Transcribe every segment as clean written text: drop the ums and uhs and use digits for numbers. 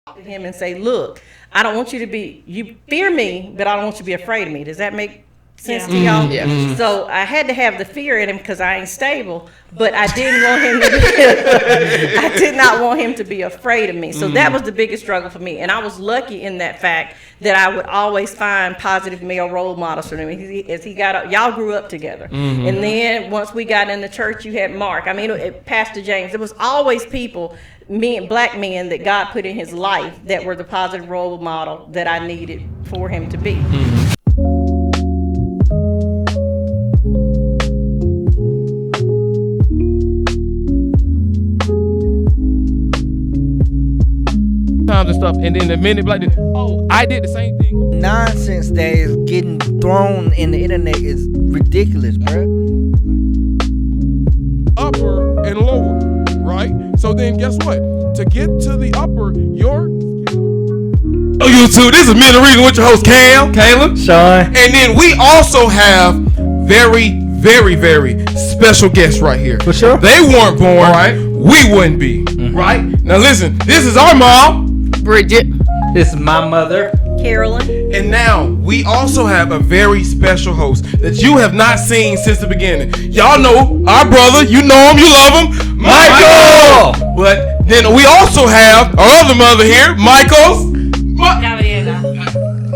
to him and say, look, I don't want you fear me, but I don't want you to be afraid of me. Does that make sense to y'all? Yeah. So I had to have the fear in him because I ain't stable, but I didn't want him to be, I did not want him to be afraid of me. So that was the biggest struggle for me. And I was lucky in that fact that I would always find positive male role models for him. As he got up, y'all grew up together. And then once we got in the church, you had Mark. I mean, Pastor James. There was always people, black men that God put in his life that were the positive role model that I needed for him to be. Times and stuff, and then the minute like this, oh, I did the same thing. Nonsense that is getting thrown in the internet is ridiculous, bro. Upper and lower, right? So then guess what? To get to the upper, YouTube, this is Men of Reason with your host Cam, Caleb, Sean. And then we also have very, very, very special guests right here. For sure. They weren't born, right? We wouldn't be, right? Now listen, this is our mom, Bridget. This is my mother, Carolyn. And now we also have a very special host that you have not seen since the beginning. Y'all know our brother, you know him, you love him, Michael. But then we also have our other mother here, Michael's. Gabriela.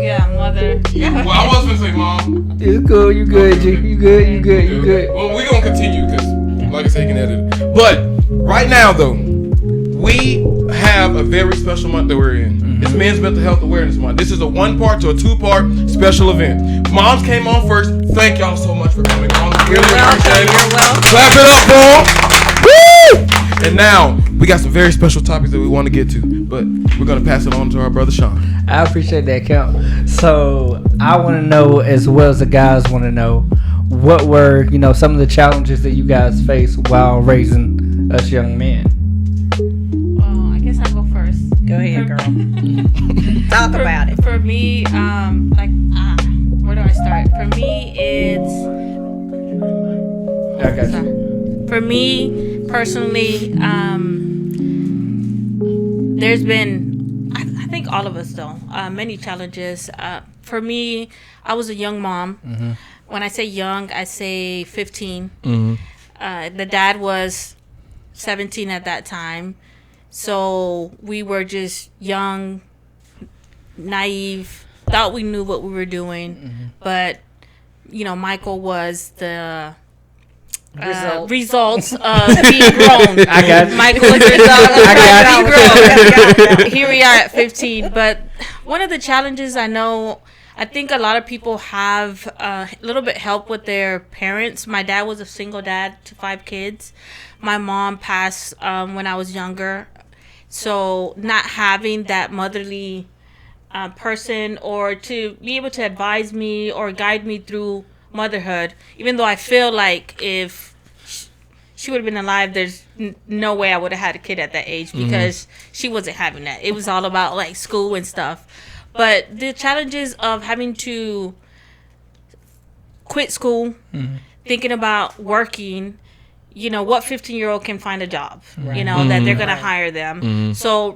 Yeah, mother. Well, I was gonna say mom. You good, you good, G. You good. Well, we're gonna continue because, like I said, you can edit it. But right now, though, we have a very special month that we're in. It's Men's Mental Health Awareness Month. This is a 1-part to a 2-part special event. Moms came on first. Thank y'all so much for coming on. You're welcome. Clap it up, boy. Woo! And now we got some very special topics that we want to get to, but we're gonna pass it on to our brother Sean. I appreciate that, Count. So I want to know, as well as the guys want to know, what were some of the challenges that you guys faced while raising us young men. Well, I guess I'll go first. Go ahead, girl. Talk about it. For me, where do I start? For me, it's. I got you. For me personally, there's been, I think all of us though, many challenges. For me, I was a young mom. When I say young, I say 15. The dad was 17 at that time. So we were just young, naive, thought we knew what we were doing. But, Michael was the results of being grown. I got you. Michael was the result of being grown. you. Here we are at 15. But one of the challenges I think a lot of people have a little bit help with their parents. My dad was a single dad to 5 kids. My mom passed when I was younger. So not having that motherly person or to be able to advise me or guide me through motherhood, even though I feel like if she would have been alive, there's no way I would have had a kid at that age because she wasn't having that. It was all about like school and stuff. But the challenges of having to quit school, thinking about working, what 15-year-old can find a job, that they're going to hire them. So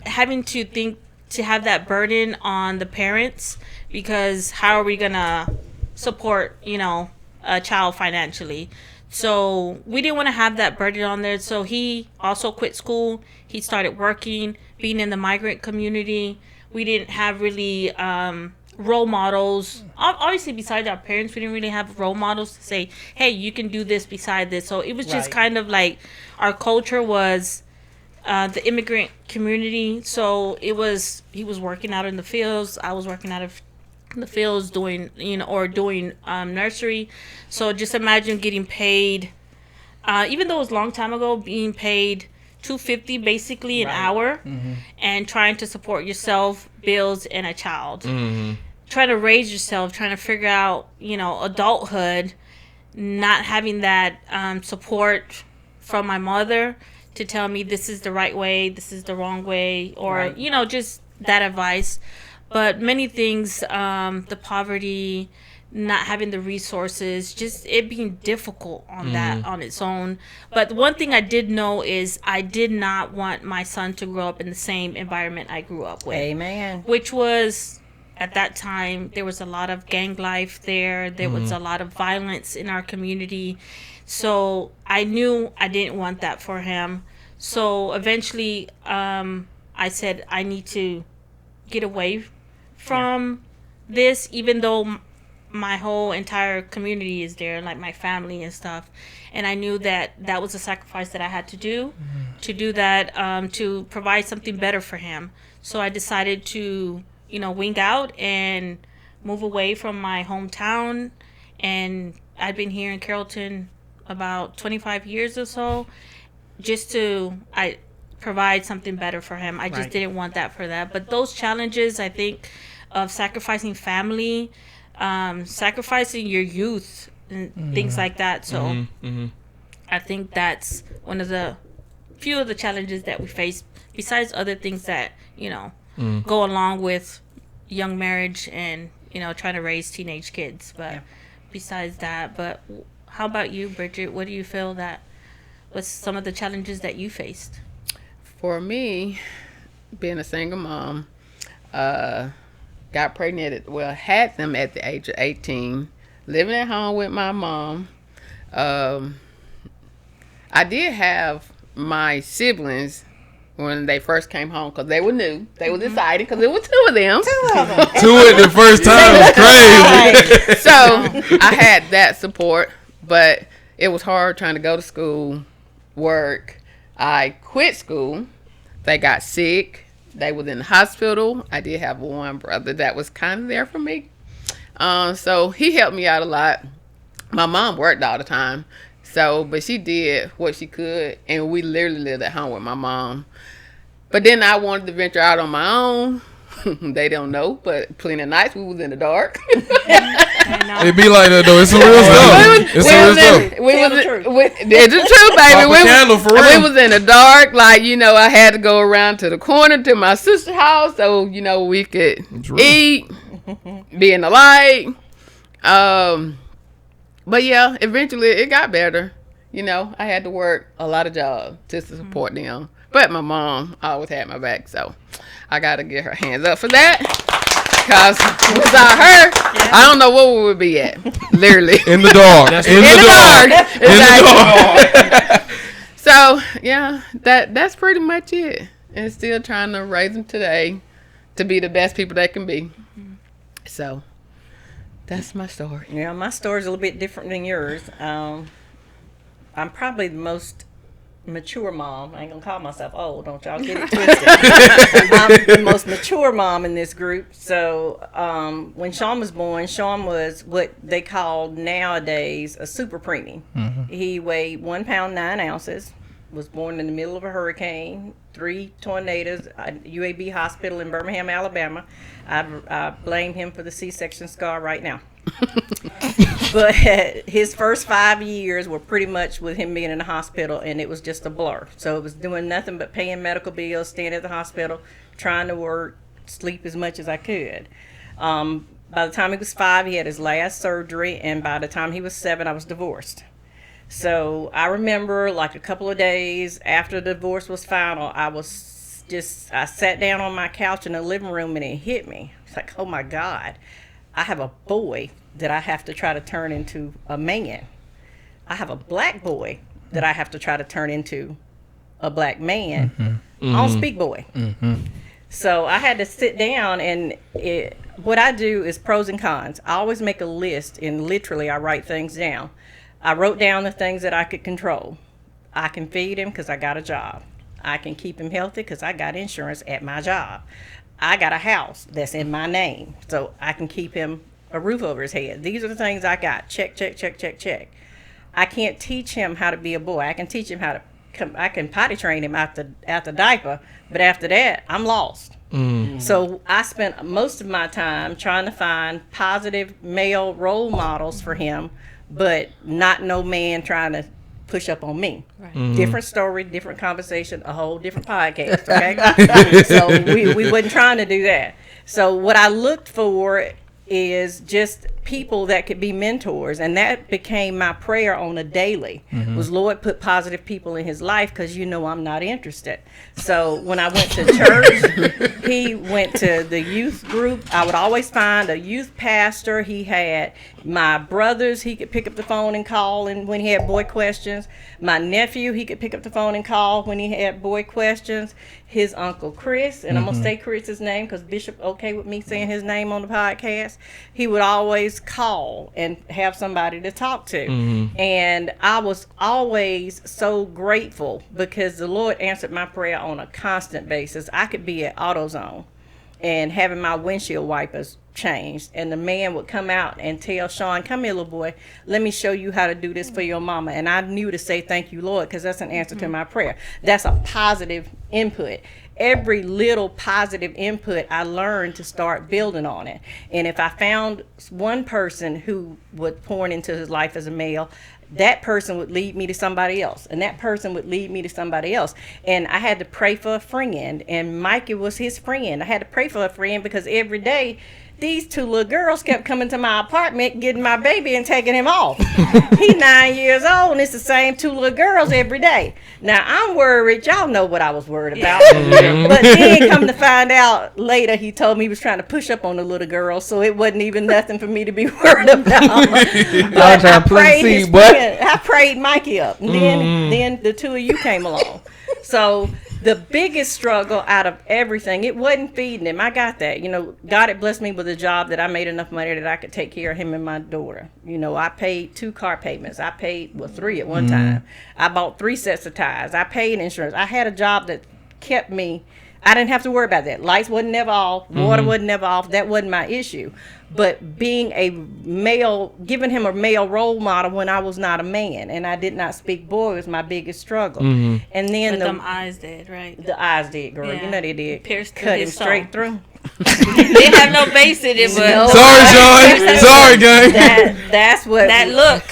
having to think to have that burden on the parents, because how are we going to support, a child financially? So we didn't want to have that burden on there. So he also quit school. He started working, being in the migrant community. We didn't have really role models. Obviously, besides our parents, we didn't really have role models to say, hey, you can do this beside this. So it was just kind of like our culture was the immigrant community. So he was working out in the fields. I was working out of the fields doing nursery. So just imagine getting paid, even though it was a long time ago, being paid $2.50 basically an hour, and trying to support yourself, bills, and a child. Trying to raise yourself, trying to figure out, adulthood, not having that support from my mother to tell me this is the right way, this is the wrong way, or, just that advice. But many things, the poverty, not having the resources, just it being difficult on that on its own. But one thing I did know is I did not want my son to grow up in the same environment I grew up with. Amen. Which was, at that time, there was a lot of gang life there. There was a lot of violence in our community. So I knew I didn't want that for him. So eventually I said I need to get away from this, even though my whole entire community is there, like my family and stuff. And I knew that that was a sacrifice that I had to do that, to provide something better for him. So I decided to, wing out and move away from my hometown. And I've been here in Carrollton about 25 years or so, just to provide something better for him. I just didn't want that for that. But those challenges, I think, of sacrificing family, sacrificing your youth and things like that. So I think that's one of the few of the challenges that we face, besides other things that, go along with young marriage and, trying to raise teenage kids. But besides that, but how about you, Bridget? What do you feel that was some of the challenges that you faced? For me, being a single mom, got pregnant, had them at the age of 18, living at home with my mom. I did have my siblings when they first came home, because they were new. They was excited because it was two of them. Two at the first time was crazy. So I had that support, but it was hard trying to go to school, work. I quit school. They got sick. They was in the hospital. I did have one brother that was kind of there for me. So he helped me out a lot. My mom worked all the time. But she did what she could, and we literally lived at home with my mom. But then I wanted to venture out on my own. They don't know, but plenty of nights we was in the dark. It be like that though. It's some real stuff. It's some real stuff. It's the truth, baby. Pop a candle for real. We was in the dark. Like, I had to go around to the corner to my sister's house so, we could eat, be in the light. But yeah, eventually it got better. I had to work a lot of jobs just to support them. But my mom always had my back, so I got to get her hands up for that. Because without her, I don't know where we would be at. Literally. In the dark. In the dark. So, yeah, that's pretty much it. And still trying to raise them today to be the best people they can be. So, that's my story. Yeah, my story's a little bit different than yours. I'm probably the most mature mom. I ain't gonna call myself old, don't y'all get it twisted. I'm the most mature mom in this group. So when Sean was born, Sean was what they call nowadays a super preemie. He weighed 1 pound 9 ounces, was born in the middle of a hurricane, 3 tornadoes, UAB hospital in Birmingham, Alabama. I blame him for the C-section scar right now. But his first 5 years were pretty much with him being in the hospital, and it was just a blur. So it was doing nothing but paying medical bills, staying at the hospital, trying to work, sleep as much as I could. By the time he was 5, he had his last surgery, and by the time he was 7, I was divorced. So I remember, like, a couple of days after the divorce was final, I sat down on my couch in the living room, and it hit me. It's like, oh my God, I have a boy that I have to try to turn into a man. I have a black boy that I have to try to turn into a black man. I don't speak boy. So I had to sit down, and what I do is pros and cons. I always make a list, and literally I write things down. I wrote down the things that I could control. I can feed him because I got a job. I can keep him healthy because I got insurance at my job. I got a house that's in my name, so I can keep him a roof over his head. These are the things I got. Check, check, check, check, check. I can't teach him how to be a boy. I can teach him how to I can potty train him out the diaper, but after that, I'm lost. So I spent most of my time trying to find positive male role models for him, but not no man trying to push up on me. Different story, different conversation, a whole different podcast, okay? So we wasn't trying to do that. So what I looked for is just people that could be mentors, and that became my prayer on a daily. Was Lord, put positive people in his life, because I'm not interested. So when I went to church, he went to the youth group. I would always find a youth pastor. He had my brothers, he could pick up the phone and call, and when he had boy questions. My nephew, he could pick up the phone and call when he had boy questions. His uncle Chris, and I'm gonna say Chris's name because Bishop okay with me saying his name on the podcast. He would always call and have somebody to talk to, and I was always so grateful because the Lord answered my prayer on a constant basis. I could be at AutoZone and having my windshield wipers changed, and the man would come out and tell Sean, come here, little boy, let me show you how to do this for your mama. And I knew to say thank you, Lord, because that's an answer to my prayer. That's a positive input. Every little positive input, I learned to start building on it. And if I found one person who would pour into his life as a male, that person would lead me to somebody else, and that person would lead me to somebody else. And I had to pray for a friend, and Mikey was his friend. I had to pray for a friend because every day these two little girls kept coming to my apartment, getting my baby and taking him off. He's 9 years old, and it's the same two little girls every day. Now, I'm worried. Y'all know what I was worried about. But then come to find out later, he told me he was trying to push up on the little girls, so it wasn't even nothing for me to be worried about. But I prayed Mikey up, and then the two of you came along. So the biggest struggle out of everything, it wasn't feeding him. I got that. God had blessed me with a job that I made enough money that I could take care of him and my daughter. I paid 2 car payments. I paid, 3 at one time. I bought 3 sets of tires. I paid insurance. I had a job that kept me. I didn't have to worry about that. Lights wasn't never off. Water wasn't never off. That wasn't my issue. But being a male, giving him a male role model when I was not a man, and I did not speak boy, was my biggest struggle. And then them eyes did, right? The eyes did, girl. Yeah. You know they did. Pierced Cut him his soul. straight through. They have no base in it, but No. Sorry, Sean. Sorry, gang. That's what that look.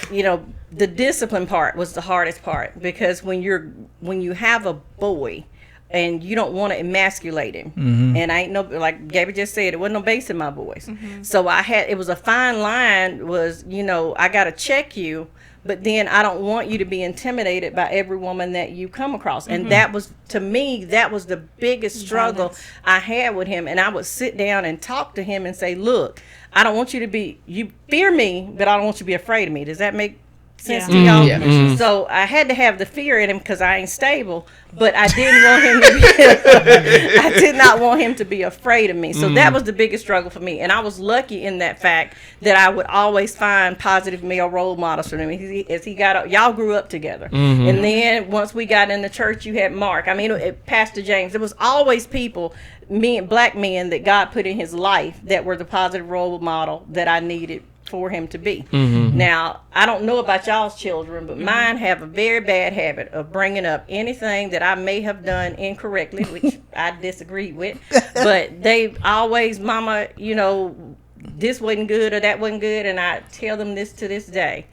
The discipline part was the hardest part, because when you have a boy and you don't want to emasculate him, and I ain't no, like Gabby just said, it wasn't no base in my voice. So it was a fine line, was I gotta check you, but then I don't want you to be intimidated by every woman that you come across. And that was, to me, that was the biggest struggle I had with him. And I would sit down and talk to him and say, look, I don't want you fear me, but I don't want you to be afraid of me. Does that make sense to y'all? Yeah. So I had to have the fear in him because I ain't stable, but I didn't want him to be, I did not want him to be afraid of me. So that was the biggest struggle for me. And I was lucky in that fact that I would always find positive male role models for him. As he got, y'all grew up together. And then once we got in the church, you had Mark. I mean, Pastor James. It was always people, black men that God put in his life that were the positive role model that I needed for him to be. Now, I don't know about y'all's children, but mine have a very bad habit of bringing up anything that I may have done incorrectly, which I disagreed with. But they always, mama, this wasn't good or that wasn't good, and I tell them this to this day.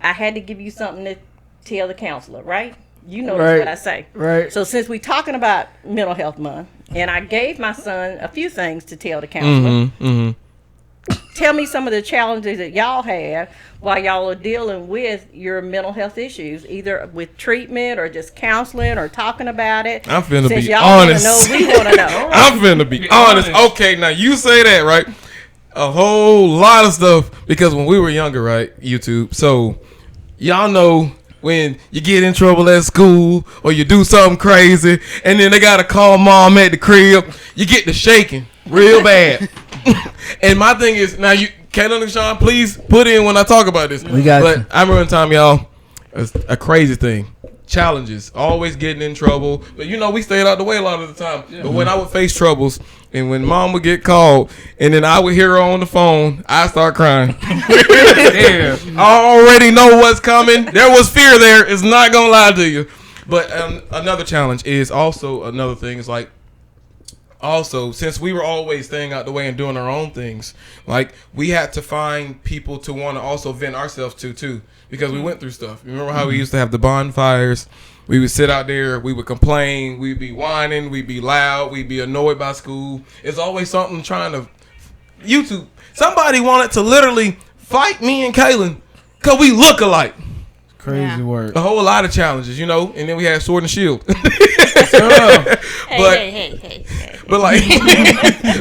I had to give you something to tell the counselor, right? You know that's what I say. Right. So since we're talking about Mental Health Month, and I gave my son a few things to tell the counselor, tell me some of the challenges that y'all have while y'all are dealing with your mental health issues, either with treatment or just counseling or talking about it. I'm finna Since be y'all honest. Wanna know, we want to know. I'm finna be honest. Okay, now you say that, right? A whole lot of stuff, because when we were younger, right, YouTube, so y'all know when you get in trouble at school or you do something crazy and then they gotta call mom at the crib, you get to shaking real bad. And my thing is, now you, Kaylin and Sean, please put in when I talk about this. We got but you. I remember one time, y'all, it's a crazy thing. Challenges, always getting in trouble. But we stayed out the way a lot of the time. Yeah. But when I would face troubles, and when mom would get called, and then I would hear her on the phone, I start crying. Yeah. I already know what's coming. There was fear there. It's not gonna lie to you. But another challenge is also another thing is like, also, since we were always staying out the way and doing our own things, like we had to find people to want to also vent ourselves to too, because we went through stuff. You remember how we used to have the bonfires? We would sit out there, we would complain, we'd be whining, we'd be loud, we'd be annoyed by school. It's always something trying to YouTube. Somebody wanted to literally fight me and Kaylin because we look alike. Crazy word. A whole lot of challenges, you know, and then we had Sword and Shield. Hey. But like,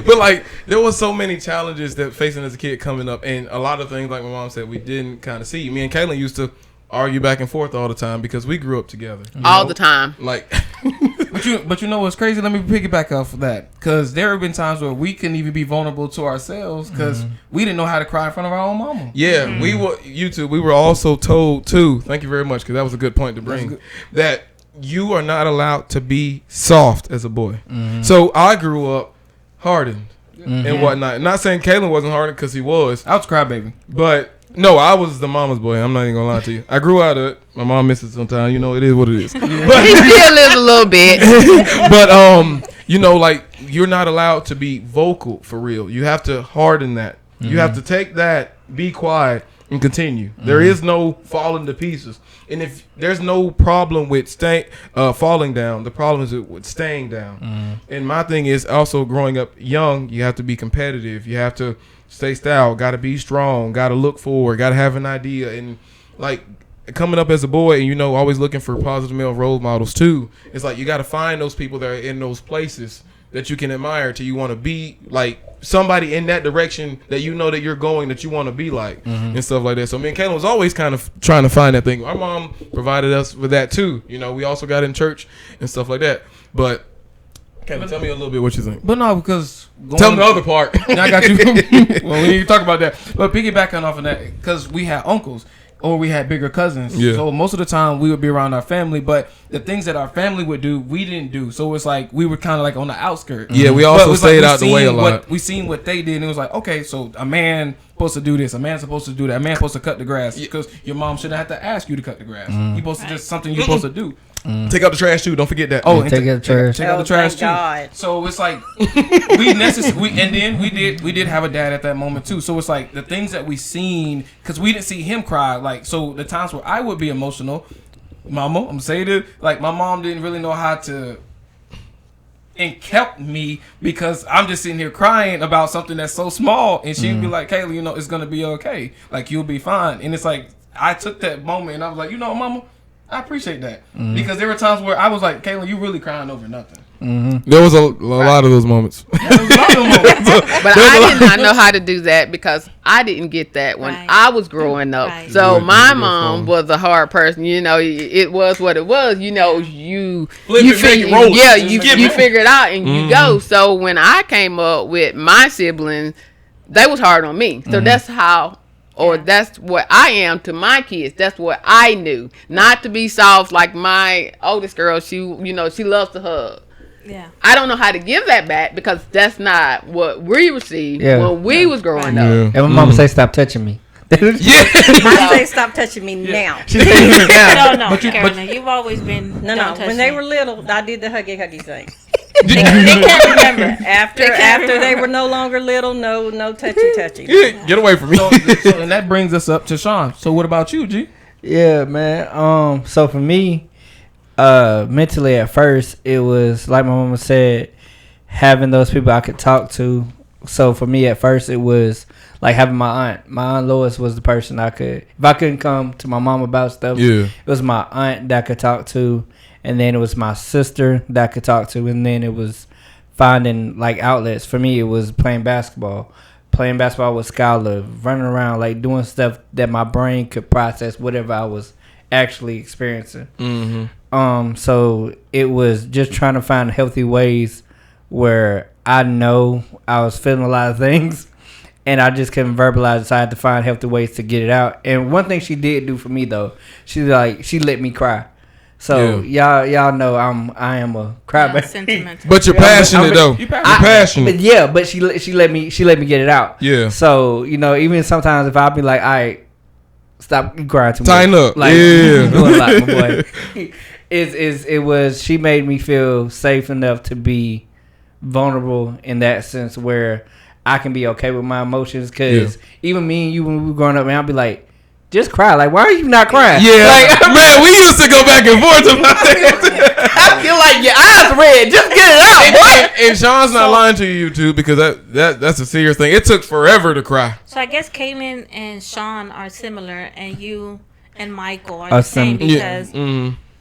but like, there was so many challenges that facing as a kid coming up, and a lot of things, like my mom said, we didn't kind of see. Me and Kaylin used to argue back and forth all the time because we grew up together. All the time. Like, But you know what's crazy? Let me piggyback off of that, because there have been times where we couldn't even be vulnerable to ourselves because we didn't know how to cry in front of our own mama. yeah, we were YouTube. We were also told too. Thank you very much, because that was a good point to bring. That you are not allowed to be soft as a boy. So I grew up hardened and whatnot. Not saying Kaylin wasn't hardened, because he was, I was crybaby. but no, I was the mama's boy. I'm not even gonna lie to you. I grew out of it. My mom misses sometimes. You know, it is what it is. He still lives a little bit. But you know, like, you're not allowed to be vocal for real. You have to harden that. You have to take that, be quiet, and continue. There is no falling to pieces. And if there's no problem with falling down, the problem is with staying down. And my thing is also, growing up young, you have to be competitive. You have to stay style. Got to be strong. Got to look forward. Got to have an idea. And like, coming up as a boy, and you know, always looking for positive male role models too. It's like, you got to find those people that are in those places that you can admire, till you want to be like somebody in that direction that you know that you're going, that you want to be like, and stuff like that. So me and Kaylin was always kind of trying to find that thing. Our mom provided us with that too. You know, we also got in church and stuff like that. But Kaylin, tell me a little bit what you think. But no, because Tell me the other part. I got you. Well, we need to talk about that. But piggybacking off of that, because we had uncles or we had bigger cousins. Yeah. So most of the time we would be around our family, but the things that our family would do, we didn't do. So it's like we were kind of like on the outskirts. Yeah, we But it also was stayed we out the way a seen lot. We seen what they did, and it was like, okay, so a man supposed to do this, a man's supposed to do that, a man's supposed to cut the grass, because your mom shouldn't have to ask you to cut the grass. You supposed to just something you're supposed to do. Take out the trash too. Don't forget that. Oh, Take out the trash. Take out the Oh, trash thank too. God. So it's like and then we did have a dad at that moment too. So it's like the things that we seen, because we didn't see him cry. Like, so the times where I would be emotional, mama, I'm saying it, like my mom didn't really know how to and kept me, because I'm just sitting here crying about something that's so small, and she'd be like, Kayla, you know, it's gonna be okay. Like, you'll be fine. And it's like, I took that moment and I was like, you know, mama, I appreciate that. Because there were times where I was like, Kayla, you really crying over nothing. There was a lot of those moments. But I did not know how to do that, because I didn't get that when Right. I was growing up. Right. So Right, my yeah, mom was a hard person. You know, it was what it was. You know, you Flip it, make it roll it. yeah, Just you make it you roll. figure it out and you go. So when I came up with my siblings, they was hard on me. So that's how. Or that's what I am to my kids. That's what I knew. Not to be soft like my oldest girl. She loves to hug. Yeah. I don't know how to give that back, because that's not what we received when we was growing up. And my mama say, "Stop touching me." I say, stop touching me now. She said, No, Carolina, you've always been. No. don't touch When they me. were little, I did the huggy thing. they can't remember. After they were no longer little, no touchy. Yeah, get away from me. So and that brings us up to Sean. So what about you, G? Yeah, man. So for me, mentally at first, it was like my mama said, having those people I could talk to. So for me at first, it was like having my aunt. My aunt Lois was the person if I couldn't come to my mom about stuff, Yeah. it was my aunt that I could talk to, and then it was my sister that I could talk to, and then it was finding like outlets. For me, it was playing basketball with Skylar, running around, like doing stuff that my brain could process whatever I was actually experiencing. So it was just trying to find healthy ways where I know I was feeling a lot of things and I just couldn't verbalize it, so I had to find healthy ways to get it out. And one thing she did do for me though, she let me cry. So y'all know I am a crybaby. Sentimental. But you're passionate though. you You're passionate. passionate. But she let me get it out. Yeah. So, you know, even sometimes if I be like, all right, stop crying too much. Tighten up. Like, Yeah. you doing a lot, my boy. She made me feel safe enough to be vulnerable in that sense where I can be okay with my emotions. Because even me and you, when we were growing up, man, I'll be like, just cry. Like, why are you not crying? Yeah, Like, man, we used to go back and forth about that. I feel like your eyes red. Just get it out, boy. And Sean's not lying to you, too, because that's a serious thing. It took forever to cry. So I guess Kaylin and Sean are similar, and you and Michael are the same because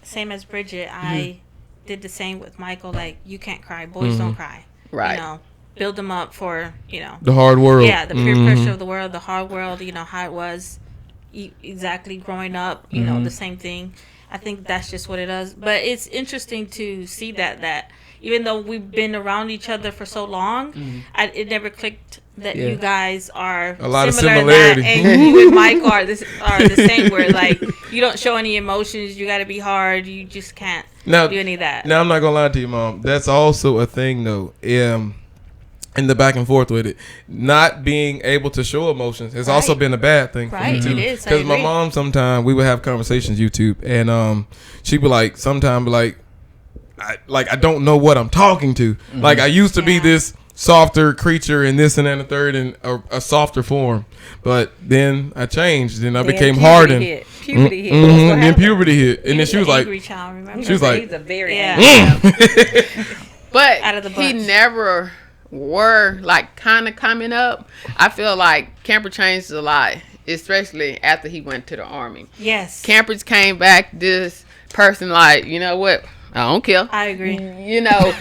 same as Bridget, I did the same with Michael. Like, you can't cry, boys don't cry. Right. You know, build them up for the hard world. Yeah, the peer pressure of the world, the hard world. You know how it was, exactly growing up. You know, the same thing. I think that's just what it is. But it's interesting to see that even though we've been around each other for so long, it never clicked that you guys are a lot similar of similarity. To that, and you and Mike are the same. Where like you don't show any emotions, you got to be hard. You just can't do any of that. Now I'm not gonna lie to you, Mom. That's also a thing, though. In the back and forth with it, not being able to show emotions has also been a bad thing for me too. It is. Because my mom, sometimes we would have conversations YouTube, and she'd be like, sometimes like, I don't know what I'm talking to. Like I used to be this softer creature and this and that and the third in a softer form, but then I changed and I became hardened. Puberty hit. Then puberty hit, and then she was like, child, remember? she was like, he's a very But Out of the he bunch. never were like kind of coming up. I feel like Camper changed a lot, especially after he went to the Army. Yes. Campers came back, this person like, you know what? I don't care. I agree. You know,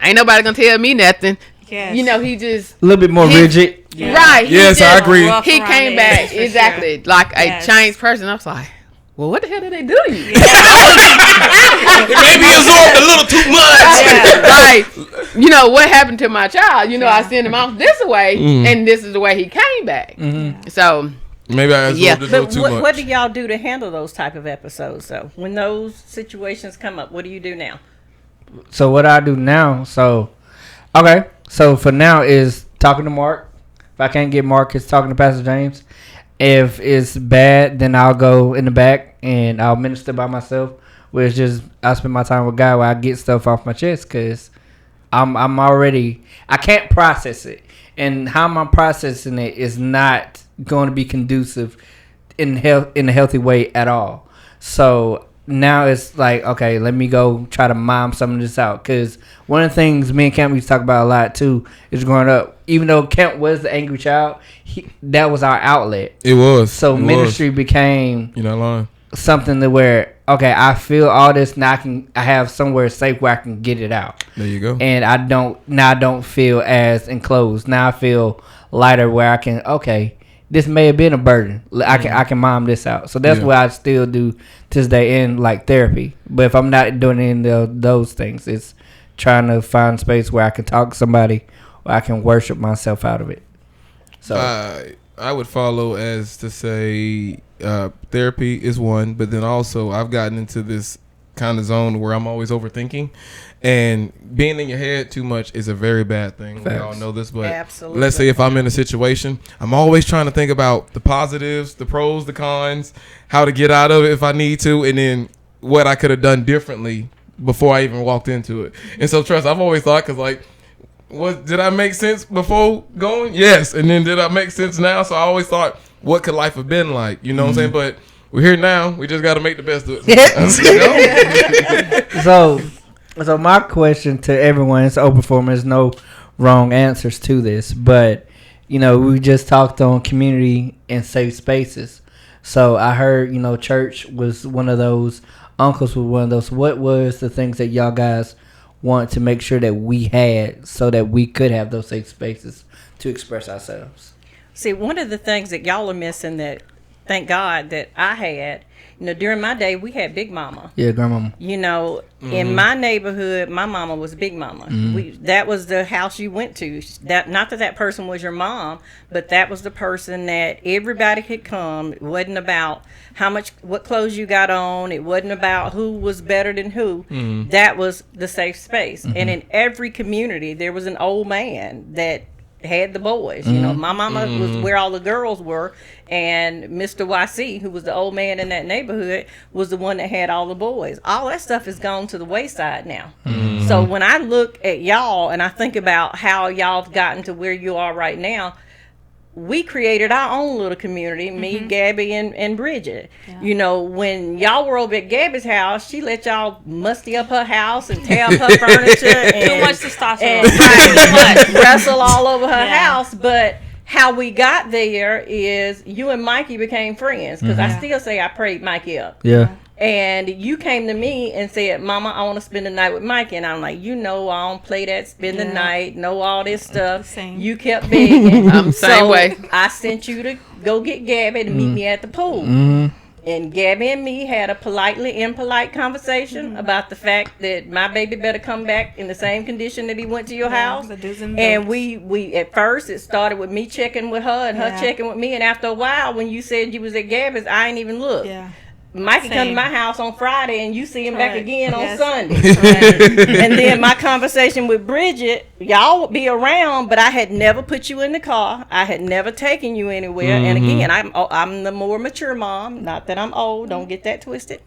ain't nobody gonna tell me nothing. Yes. You know, he just A little bit more rigid. right. Yes, I agree. Rough He around came the back edges, for exactly like Yes. a changed person. I was like, well, what the hell did they do to you? maybe absorbed a little too much. Yeah, right. You know what happened to my child? You know, I sent him off this way, and this is the way he came back. So Maybe I absorbed a little But too much. what do y'all do to handle those type of episodes, though? When those situations come up, what do you do now? So what I do now, so for now is talking to Mark. If I can't get Mark, it's talking to Pastor James. If it's bad, then I'll go in the back and I'll minister by myself. Where it's just I spend my time with God where I get stuff off my chest because I'm already I can't process it, and how I'm processing it is not going to be conducive in a healthy way at all. So now it's like, okay, let me go try to mom some of this out. Because one of the things me and Kemp used to talk about a lot too is growing up, even though Kemp was the angry child, that was our outlet. It was. So ministry became You're not lying. something to where, okay, I feel all this, now I have somewhere safe where I can get it out. There you go. And I don't feel as enclosed. Now I feel lighter where I can, okay, this may have been a burden. I can mom this out. So that's what I still do to this day in like therapy. But if I'm not doing any of those things, it's trying to find space where I can talk to somebody or I can worship myself out of it. So I would follow as to say therapy is one, but then also I've gotten into this kind of zone where I'm always overthinking, and being in your head too much is a very bad thing. We all know this, but Absolutely. let's say if I'm in a situation, I'm always trying to think about the positives, the pros, the cons, how to get out of it if I need to, and then what I could have done differently before I even walked into it. And so, trust, I've always thought, because like, did I make sense before going? Yes. And then did I make sense now? So I always thought, what could life have been like? You know what I'm saying? But we're here now. We just got to make the best of it. So my question to everyone, it's open forum, there's no wrong answers to this, but you know, we just talked on community and safe spaces. So I heard, you know, church was one of those, uncles was one of those. What was the things that y'all guys want to make sure that we had so that we could have those safe spaces to express ourselves? See, one of the things that y'all are missing that, thank God, that I had, you know, during my day, we had Big Mama. Yeah, grandmama. You know, in my neighborhood, my mama was Big Mama. That was the house you went to. Not that person was your mom, but that was the person that everybody could come. It wasn't about what clothes you got on. It wasn't about who was better than who. That was the safe space. And in every community, there was an old man that had the boys. You know, my mama was where all the girls were, and Mr. YC, who was the old man in that neighborhood, was the one that had all the boys. All that stuff is gone to the wayside now. So when I look at y'all and I think about how y'all have gotten to where you are right now, we created our own little community, me, Gabby, and Bridget. Yeah. You know, when y'all were over at Gabby's house, she let y'all musty up her house and tear up her furniture. And, Too much testosterone. And wrestle all over her Yeah. house. But how we got there is you and Mikey became friends. Because I still say I prayed Mikey up. Yeah. And you came to me and said, Mama, I want to spend the night with Mikey. And I'm like, I don't play that spend the night, know all this stuff. Same. You kept begging. I'm the same So way. I sent you to go get Gabby to meet me at the pool. And Gabby and me had a politely impolite conversation about the fact that my baby better come back in the same condition that he went to your house. the do's and And don'ts. we at first it started with me checking with her and her Yeah. checking with me. And after a while, when you said you was at Gabby's, I ain't even look. Yeah. Mikey come to Same. my house on Friday and you see him back Correct. again on Yes. Sunday. Right. And then my conversation with Bridget, y'all would be around, but I had never put you in the car. I had never taken you anywhere. And again, I'm the more mature mom. Not that I'm old. Don't get that twisted.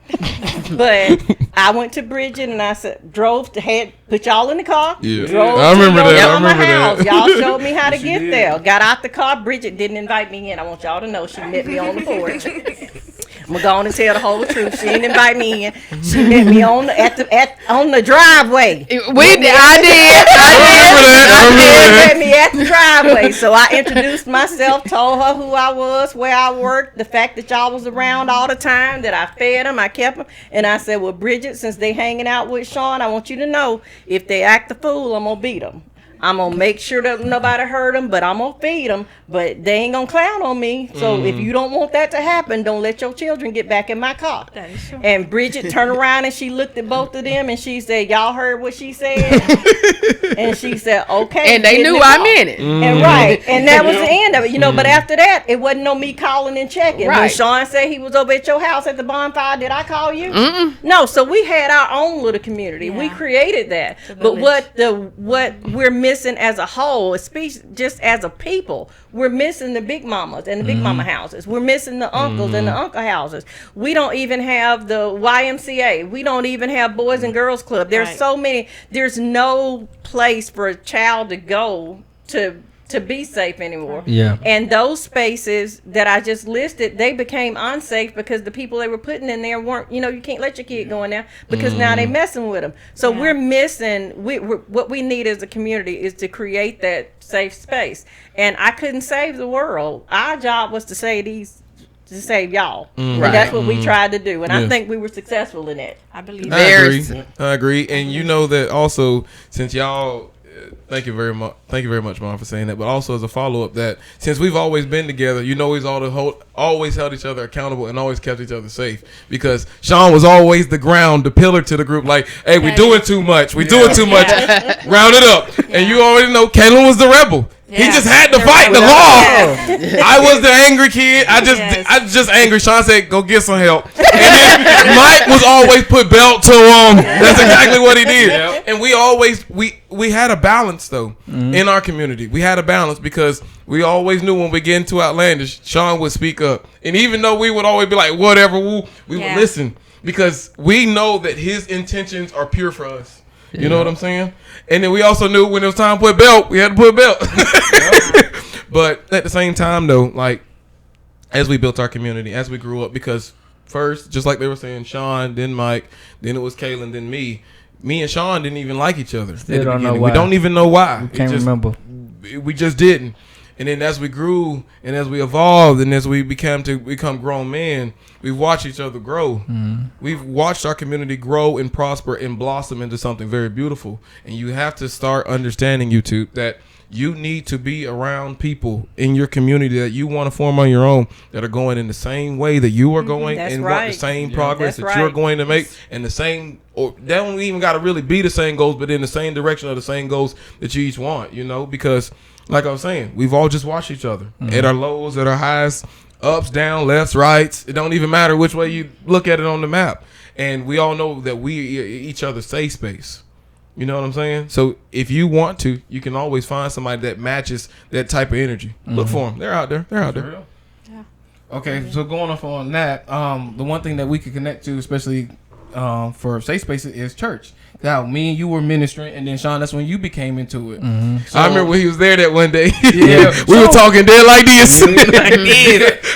But I went to Bridget and I said, put y'all in the car. Yeah. Drove I remember to that. your I mama remember that. house. Y'all showed me how to She get did. there. Got out the car. Bridget didn't invite me in. I want y'all to know she met me on the porch. I'm gonna go on and tell the whole truth. She didn't invite me in. She met me on the driveway. I did. I She met me at the driveway. So I introduced myself, told her who I was, where I worked, the fact that y'all was around all the time, that I fed them, I kept them, and I said, well, Bridget, since they hanging out with Sean, I want you to know if they act the fool, I'm gonna beat them. I'm gonna make sure that nobody hurt them, but I'm gonna feed them. But they ain't gonna clown on me. So if you don't want that to happen, don't let your children get back in my car. That is true. And Bridget turned around and she looked at both of them and she said, y'all heard what she said? And she said, okay. And they get in knew the I car. meant it. And right. And that was the end of it. But after that, it wasn't no me calling and checking. When Right. Sean said he was over at your house at the bonfire, did I call you? No. So we had our own little community. We Yeah. created that. a But village. what we're missing as a whole, especially just as a people, we're missing the big mamas and the big mama houses. We're missing the uncles and the uncle houses. We don't even have the YMCA. We don't even have Boys and Girls Club. There's Right. so many. There's no place for a child to go to be safe anymore. Yeah. And those spaces that I just listed, they became unsafe because the people they were putting in there weren't, you can't let your kid go in there because now they messing with them. So we're missing, what we need as a community is to create that safe space. And I couldn't save the world. Our job was to save y'all. And that's what we tried to do. And I Yes. think we were successful in that. I believe I Very agree. I agree. And you know that also, since y'all, thank you very much, Mom, for saying that. But also as a follow up, that since we've always been together, we've always held each other accountable and always kept each other safe. Because Sean was always the pillar to the group. Like, hey, we're doing too much. We're doing too much. Round it up. And you already know, Kaylin was the rebel. He Yeah. just had to fight the law. I was the angry kid. I was just angry. Sean said, "Go get some help." And then Mike was always put belt to him. That's exactly what he did. Yep. And we always we had a balance though in our community. We had a balance because we always knew when we get into outlandish, Sean would speak up. And even though we would always be like, "Whatever," we would listen because we know that his intentions are pure for us. You know what I'm saying? And then we also knew when it was time to put belt, we had to put belt. But at the same time, though, like, as we built our community, as we grew up, because first, just like they were saying, Sean, then Mike, then it was Kaylin, then me. Me and Sean didn't even like each other. Still at the don't know beginning. why. We don't even know why. Can't remember. We just didn't. And then as we grew and as we evolved and as we become grown men, we've watched each other grow. We've watched our community grow and prosper and blossom into something very beautiful. And you have to start understanding, YouTube, that you need to be around people in your community that you want to form on your own that are going in the same way that you are going That's and right. want the same progress That's that you're right. going to make and the same, or they don't even got to really be the same goals, but in the same direction of the same goals that you each want, because like I was saying, we've all just watched each other at our lows, at our highs, ups, down, lefts, rights. It don't even matter which way you look at it on the map. And we all know that we each other's safe space. You know what I'm saying? So if you want to, you can always find somebody that matches that type of energy. Look for them. They're out there. They're out For there. real? Okay, so going off on that, the one thing that we could connect to, especially for Safe Spaces is church. Now, me and you were ministering, and then Sean, that's when you became into it. So, I remember when he was there that one day. Yeah, we were talking there like this.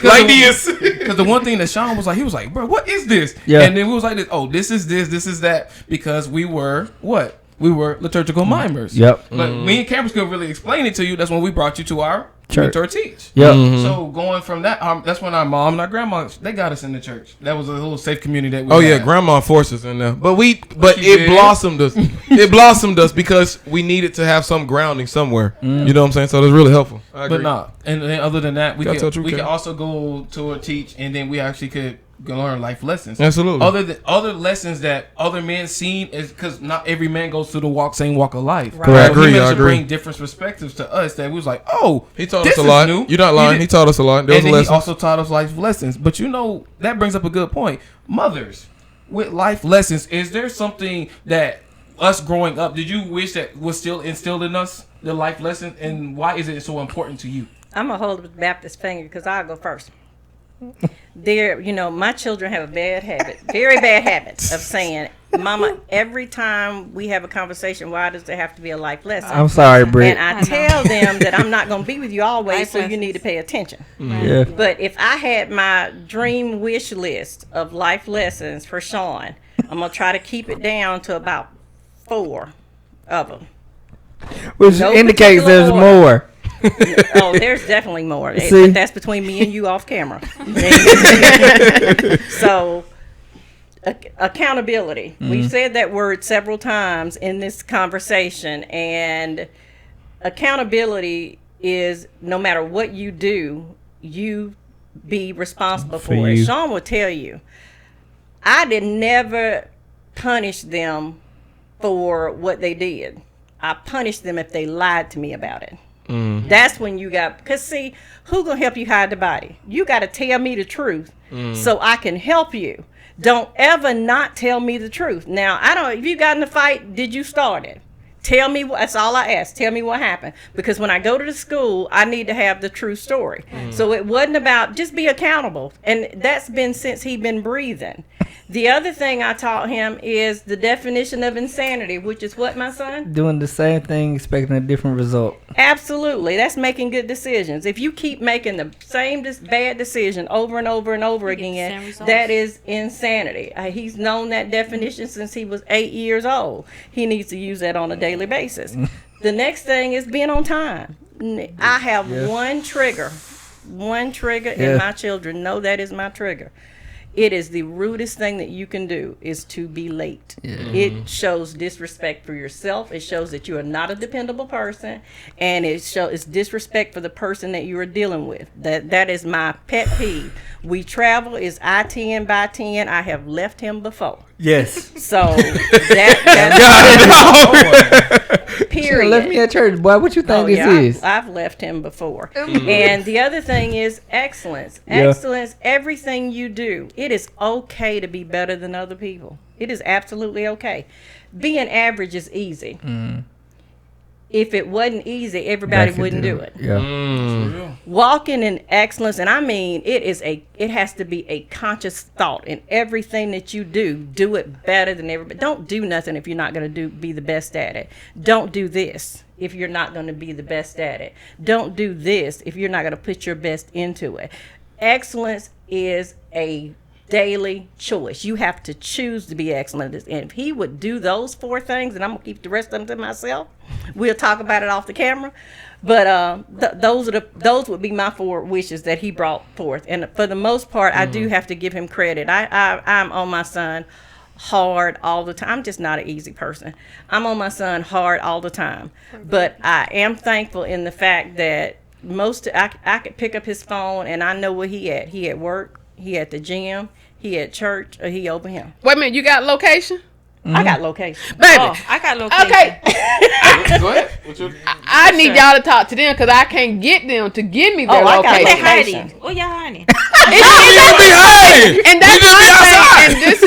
like this. Because the one thing that Sean was like, he was like, bro, what is this? Yeah. And then we was like, this is this is that, because we were what? We were liturgical mimers. Yep. But me and Campers could really explain it to you. That's when we brought you to our Church. mentor teach. Yep. So going from that, that's when our mom and our grandma, they got us in the church. That was a little safe community that we Oh yeah, had. grandma forced us in there, but She it did. blossomed us. It blossomed us because we needed to have some grounding somewhere. You know what I'm saying? So that's really helpful. I agree. But no, and then other than that, we Gotta tell could truth, Ken. also go to a teach, and then we actually could go learn life lessons. Absolutely. Other lessons that other men seen is because not every man goes through the same walk of life. Right. Correct. So he I managed to agree. bring different perspectives to us that we was like, oh, He taught this us a lot. is new. You're not lying. He taught us a lot. There was And a then he lesson. also taught us life lessons. But that brings up a good point. Mothers with life lessons, is there something that us growing up, did you wish that was still instilled in us, the life lesson, and why is it so important to you? I'm gonna hold the Baptist finger because I'll go first. My children have a bad habit, very bad habit of saying, "Mama," every time we have a conversation, why does there have to be a life lesson? I'm sorry, Britt. And I tell them that I'm not gonna be with you always, Life so you lessons. need to pay attention. Yeah. But if I had my dream wish list of life lessons for Sean, I'm gonna try to keep it down to about 4 of them. Which No indicates particular there's order. more. Oh, there's definitely more. See? But that's between me and you off camera. So, accountability. We've said that word several times in this conversation, and accountability is no matter what you do, you be responsible For for it. you. Sean will tell you, I did never punish them for what they did. I punished them if they lied to me about it. That's when you got, because see, who gonna help you hide the body? You got to tell me the truth so I can help you. Don't ever not tell me the truth. Now, if you got in a fight, did you start it? Tell me, that's all I ask. Tell me what happened. Because when I go to the school, I need to have the true story. So it wasn't about, just be accountable. And that's been since he been breathing. The other thing I taught him is the definition of insanity, which is what, my son? Doing the same thing, expecting a different result. Absolutely. That's making good decisions. If you keep making the same bad decision over and over and over You get the again, same results. that is insanity. He's known that definition since he was 8 years old. He needs to use that on a daily basis. The next thing is being on time. I have one trigger, and my children know that is my trigger. It is the rudest thing that you can do is to be late. It shows disrespect for yourself. It shows that you are not a dependable person, and it's disrespect for the person that you are dealing with. That is my pet peeve. We travel is I-10 by 10. I have left him before. Yes. So Should've period. left me at church, boy. What you think this is? I've left him before. And the other thing is excellence. Yeah. Excellence, everything you do, it is okay to be better than other people. It is absolutely okay. Being average is easy. If it wasn't easy, everybody That could wouldn't do it. Yeah. Walking in excellence, and I mean it has to be a conscious thought in everything that you do. Do it better than everybody. Don't do nothing if you're not going to be the best at it. Don't do this if you're not going to be the best at it. Don't do this if you're not going to put your best into it. Excellence is a daily choice. You have to choose to be excellent. And if he would do those 4 things, and I'm gonna keep the rest of them to myself, we'll talk about it off the camera. But those would be my 4 wishes that he brought forth. And for the most part, I do have to give him credit. I'm on my son hard all the time. I'm just not an easy person. I'm on my son hard all the time. But I am thankful in the fact that I could pick up his phone and I know where he at. He at work. He at the gym, he at church, or he over here. Wait a minute, you got location? I got location. Baby. Oh, I got location. Okay. Go ahead. I need y'all to talk to them because I can't get them to give me their I got location. They location. hiding. Oh, y'all hiding. And that's my thing. And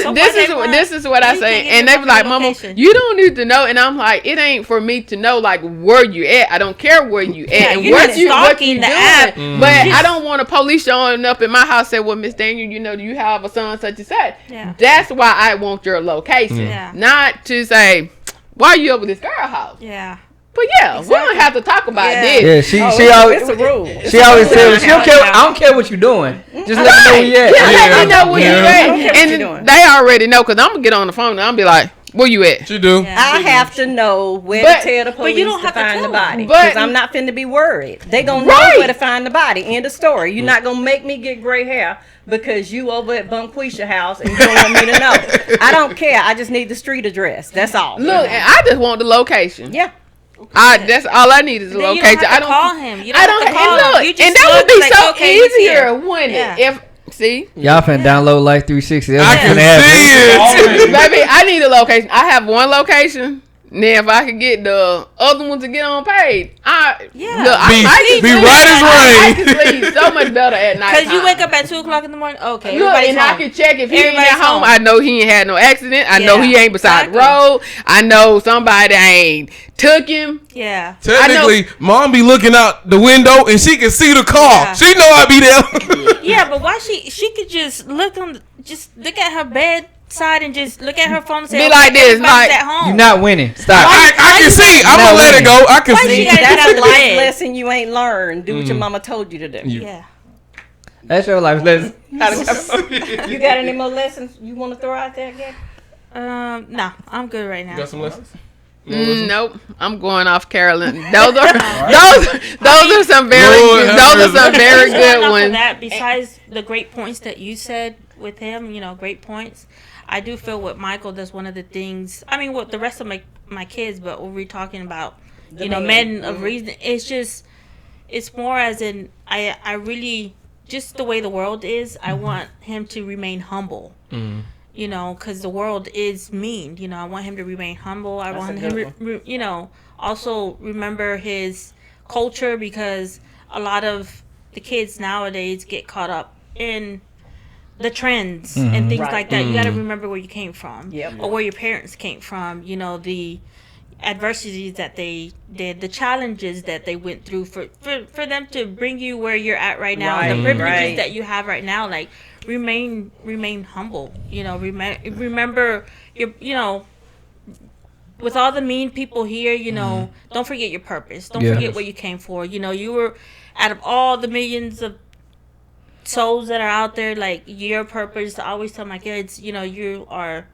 So why this is what I you say. can't And give they be them like, the "Mama, location." you don't need to know." And I'm like, it ain't for me to know like where you at. I don't care where you at and you're what not you stalking doing. the app. But I don't want a police showing up in my house say, "Well, Miss Daniel, you know, do you have a son such and such?" Yeah. That's why I want your location, Yeah. not to say, "Why are you over this girl house?" Yeah. But yeah, we don't have to talk about Yeah. this. Yeah, Oh, she always it's a rule. she always It's a rule says she don't in our care. house. I don't care what you're doing. Just let me know where you at. Yeah, let me know where you I don't care at. what you're And doing. they already know because I'm gonna get on the phone and I'm be like, "Where you at?" You do. Yeah. I have to know where But- to tell the police you don't to have to find the tell body. them. But- Because I'm not finna be worried. They gonna Right. know where to find the body. End of story. You're not gonna make me get gray hair because you over at Bunquisha house and you don't want me to know. I don't care. I just need the street address. That's all. Look, and I just want the location. Yeah. That's all I need is the Then you location. don't have to I don't call him. You don't I don't have to call and him. look, You just and that would look be like, so okay, he's easier, here. wouldn't Yeah. it? If see, Y'all finna download Life 360. That's I what's can finna happen. see it. baby, I need a location. I have one location. Now, if I could get the other one to get on page, look, I might Be sleep- right as rain. I can sleep so much better at night. Because you wake up at 2:00 in the morning. Okay, Look, everybody's and home. I can check if he ain't Everybody's at home. home. I know he ain't had no accident. I know Yeah, he ain't beside the exactly. road. I know somebody ain't took him. Yeah. Technically, mom be looking out the window and she can see the car. Yeah. She know I be there. Yeah, but why she could just look look at her bedside and just look at her phone and say, Be okay, like this, everybody's like, at home. You're not winning. Stop. I can see. I'm No gonna let it winning. go. I can Why see. you gotta That's get a out life of bed? lesson you ain't learned. Do what your mama told you to do. Yeah. That's your life lesson. You got any more lessons you want to throw out there, Gabby? No, I'm good right now. Got some lessons? Nope, I'm going off Carolyn. Those are those are some very Lord have those are mercy. some very Just going good off of ones. that, besides the great points that you said with him, great points. I do feel with Michael, that's one of the things. I mean, with the rest of my kids, but what we're talking about, men of reason. It's more as in I really just the way the world is. I want him to remain humble. Because the world is mean. I want him to remain humble. I want him, also remember his culture, because a lot of the kids nowadays get caught up in the trends and things Right. like that. You got to remember where you came from, Yep. or where your parents came from. The adversities that they did, the challenges that they went through for them to bring you where you're at right now, Right, the privileges right. that you have right now. Like, remain humble. Remember your with all the mean people here, don't forget your purpose. Don't Yes. forget what you came for. You were out of all the millions of souls that are out there, like, your purpose. I always tell my kids, you are,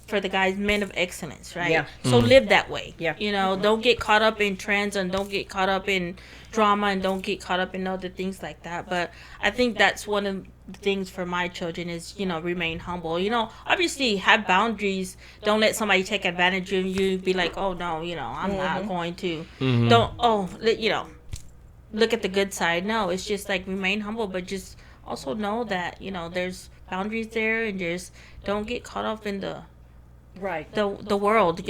for the guys, men of excellence, right? Yeah. So live that way. Yeah. Don't get caught up in trends, and don't get caught up in drama, and don't get caught up in other things like that. But I think that's one of the things for my children is, remain humble. Obviously have boundaries. Don't let somebody take advantage of you. Be like, oh no, I'm not going to. Don't, look at the good side. No, it's just like remain humble, but just also know that, there's boundaries there, and just don't get caught up in the Right. the world,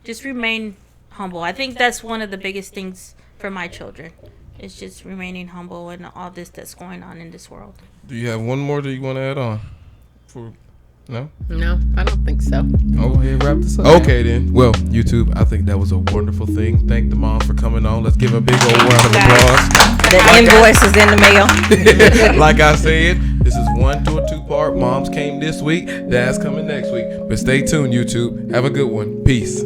just remain humble. I think that's one of the biggest things for my children. It's just remaining humble and all this that's going on in this world. Do you have one more that you want to add on? No? No, I don't think so. Go ahead, wrap this up. Okay, then. Well, YouTube, I think that was a wonderful thing. Thank the moms for coming on. Let's give a big old round of applause. The invoice is in the mail. Like I said, this is 1 to a 2-part. Moms came this week. Dad's coming next week. But stay tuned, YouTube. Have a good one. Peace.